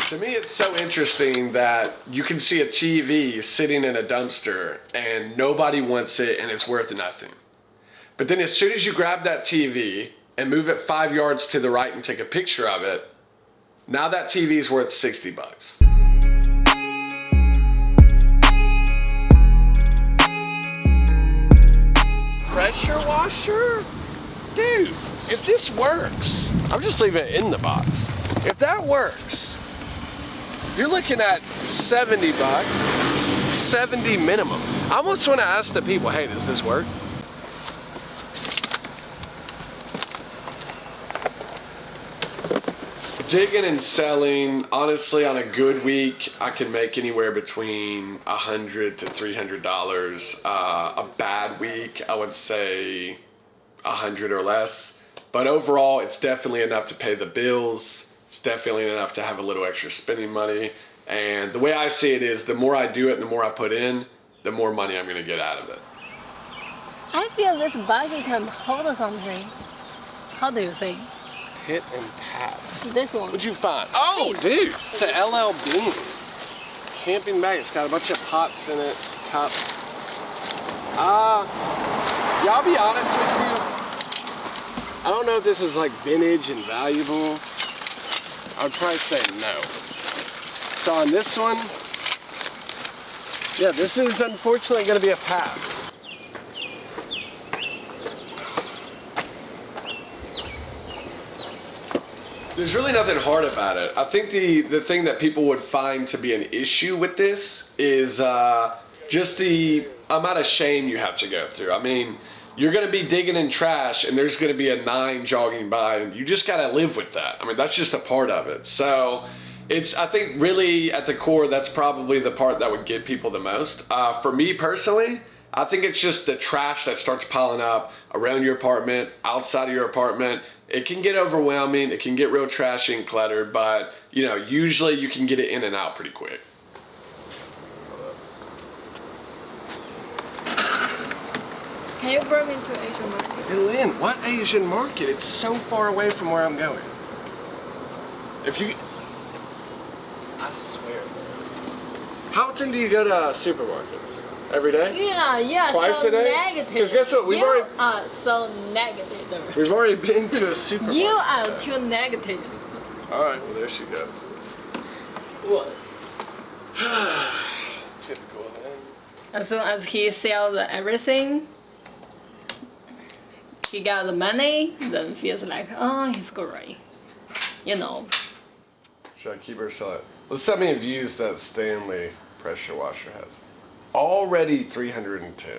To me, it's so interesting that you can see a TV sitting in a dumpster and nobody wants it and it's worth nothing. But then as soon as you grab that TV and move it 5 yards to the right and take a picture of it, now that TV is worth $60. Pressure washer? Dude, if this works, I'm just leaving it in the box. If that works, you're looking at $70, 70 minimum. I almost want to ask the people, hey, does this work? Digging and selling, honestly, on a good week, I can make anywhere between $100 to $300. A bad week, I would say 100 or less. But overall, it's definitely enough to pay the bills. It's definitely enough to have a little extra spending money. And the way I see it is, the more I do it, the more I put in, the more money I'm going to get out of it. I feel this bucket can hold something. How do you think? Hit and pass. This one. What'd you find? Oh, dude, it's an LL Bean. Camping bag. It's got a bunch of pots in it, cups. Yeah, I'll be honest with you. I don't know if this is like vintage and valuable. I would probably say no. So on this one, yeah, this is unfortunately going to be a pass. There's really nothing hard about it. I think the thing that people would find to be an issue with this is just the amount of shame you have to go through. I mean, you're going to be digging in trash and there's going to be a 9 jogging by and you just got to live with that. I mean, that's just a part of it. So I think really at the core, that's probably the part that would get people the most. For me personally, I think it's just the trash that starts piling up around your apartment, outside of your apartment. It can get overwhelming, it can get real trashy and cluttered, but you know, usually you can get it in and out pretty quick. Can you bring me to Asian market? Lynn, what Asian market? It's so far away from where I'm going. If you... I swear. How often do you go to supermarkets? Every day? Yeah. Twice so a day? Negative. Because guess what? You are so negative. We've already been to a supermarket. You are too negative. Alright, well there she goes. What? Typical of him. As soon as he sells everything, he got the money, then feels like, oh, he's great. You know. Should I keep her selling? Let's see how many views that Stanley pressure washer has. Already 310.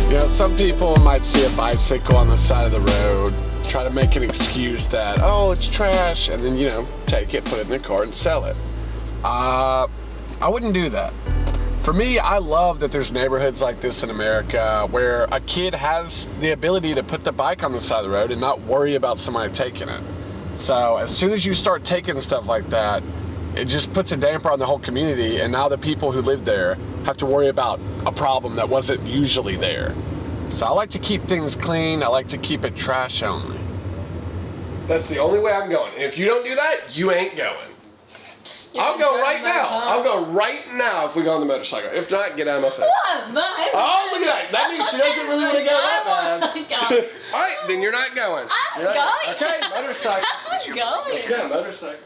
You know, some people might see a bicycle on the side of the road, try to make an excuse that, oh, it's trash, and then, you know, take it, put it in the car and sell it. I wouldn't do that. For me, I love that there's neighborhoods like this in America where a kid has the ability to put the bike on the side of the road and not worry about somebody taking it. So as soon as you start taking stuff like that, it just puts a damper on the whole community, and now the people who live there have to worry about a problem that wasn't usually there. So I like to keep things clean. I like to keep it trash only. That's the only way I'm going. And if you don't do that, you ain't going. I'll go right now. I'll go right now if we go on the motorcycle. If not, get out of my face. What? Oh, look at that. That means she doesn't really want to go that bad. All right, then you're not going. I'm going. Okay, motorcycle. I'm going. Let's go, motorcycle.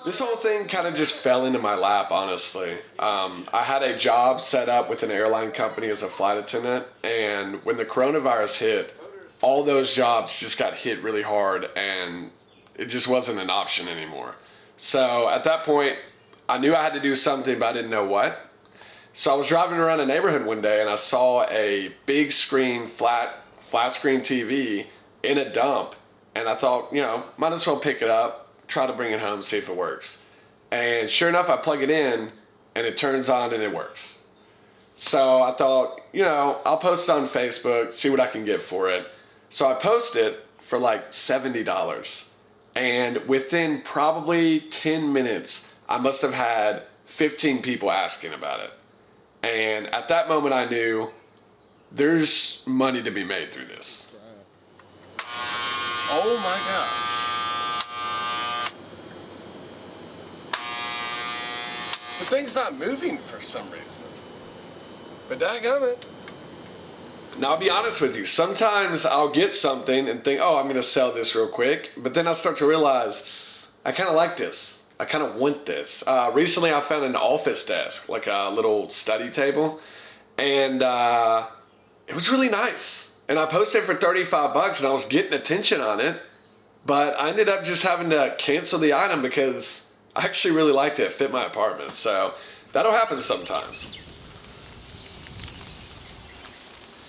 This whole thing kind of just fell into my lap, honestly. I had a job set up with an airline company as a flight attendant, and when the coronavirus hit, all those jobs just got hit really hard, and it just wasn't an option anymore. So at that point, I knew I had to do something, but I didn't know what. So I was driving around a neighborhood one day and I saw a big screen, flat screen TV in a dump. And I thought, you know, might as well pick it up, try to bring it home, see if it works. And sure enough, I plug it in and it turns on and it works. So I thought, you know, I'll post it on Facebook, see what I can get for it. So I posted it for like $70. And within probably 10 minutes, I must have had 15 people asking about it. And at that moment I knew there's money to be made through this. Oh my God. The thing's not moving for some reason. But dadgummit. Now I'll be honest with you, sometimes I'll get something and think, oh, I'm gonna sell this real quick. But then I start to realize, I kinda like this. I kind of want this. Recently I found an office desk, like a little study table, and it was really nice. And I posted it for 35 bucks and I was getting attention on it, but I ended up just having to cancel the item because I actually really liked it. It fit my apartment. So that'll happen sometimes.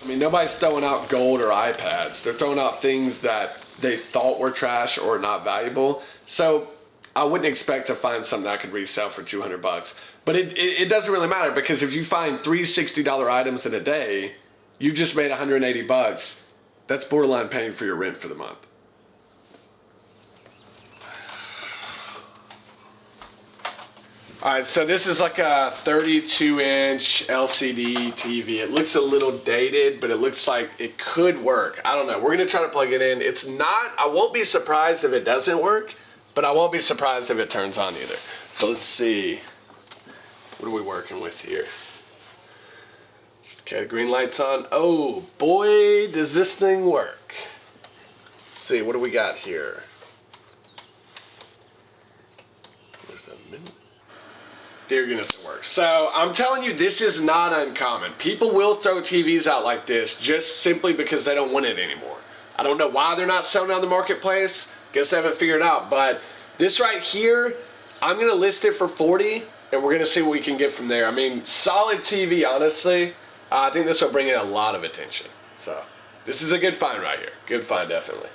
I mean, nobody's throwing out gold or iPads. They're throwing out things that they thought were trash or not valuable. So I wouldn't expect to find something I could resell for 200 bucks. But it doesn't really matter, because if you find three $60 items in a day, you just made 180 bucks. That's borderline paying for your rent for the month. All right, so this is like a 32-inch LCD TV. It looks a little dated, but it looks like it could work. I don't know. We're gonna try to plug it in. It's not, I won't be surprised if it doesn't work, but I won't be surprised if it turns on either. So let's see. What are we working with here? Okay, the green light's on. Oh boy, does this thing work. Let's see, what do we got here? Where's the minute? Dear goodness, it works. So I'm telling you, this is not uncommon. People will throw TVs out like this just simply because they don't want it anymore. I don't know why they're not selling on the marketplace. Guess I haven't figured it out. But this right here, I'm gonna list it for 40, and we're gonna see what we can get from there. I mean, solid TV, honestly. I think this will bring in a lot of attention. So this is a good find right here. Good find, definitely.